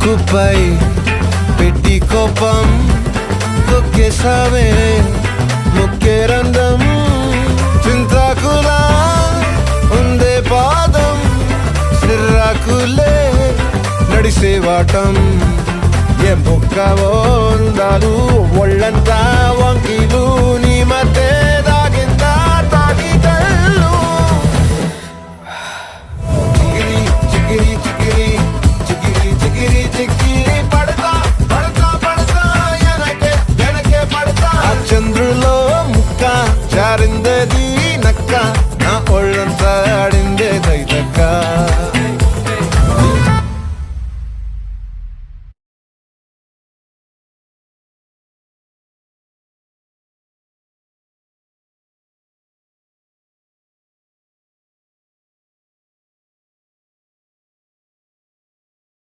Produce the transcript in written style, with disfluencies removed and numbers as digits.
ముక్కుపై పెట్టి కోపం తొక్కేసావే ముక్కే రంధ్రం చింతాకులా ఉందే పాదం సిర్రాకులే నడిసేవాటం ఏ బొక్కవో అందాలు ఒళ్ళంతా వంకిలు నీ మధ్య